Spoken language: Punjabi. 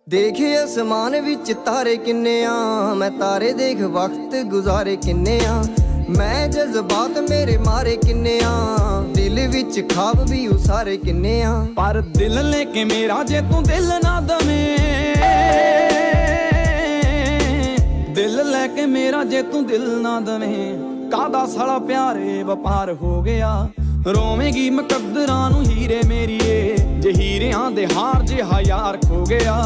ਦੇਖੇ ਅਸਮਾਨ ਵਿੱਚ ਤਾਰੇ ਕਿੰਨੇ ਆ, ਮੈਂ ਤਾਰੇ ਦੇਖ ਵਕਤ ਗੁਜ਼ਾਰੇ ਕਿੰਨੇ ਆ। ਮੈਂ ਜਜ਼ਬਾਤ ਮੇਰੇ ਮਾਰੇ ਕਿੰਨੇ ਆ, ਦਿਲ ਵਿੱਚ ਖਾਬ ਵੀ ਉਸਾਰੇ ਕਿੰਨੇ ਆ। ਪਰ ਦਿਲ ਲੈ ਕੇ ਮੇਰਾ ਜੇ ਤੂੰ ਦਿਲ ਨਾ ਦਵੇਂ, ਦਿਲ ਲੈ ਕੇ ਮੇਰਾ ਜੇ ਤੂੰ ਦਿਲ ਨਾ ਦਵੇਂ, ਕਾਹਦਾ ਸਾਲਾ ਪਿਆਰੇ ਵਪਾਰ ਹੋ ਗਿਆ। ਰੋਵੇਂਗੀ ਮੁਕੱਦਰਾਂ ਨੂੰ ਹੀਰੇ ਮੇਰੀਏ, ਜੇ ਹੀਰਿਆਂ ਦੇ ਹਾਰ ਜਿਹਾ ਯਾਰ ਖੋ ਗਿਆ।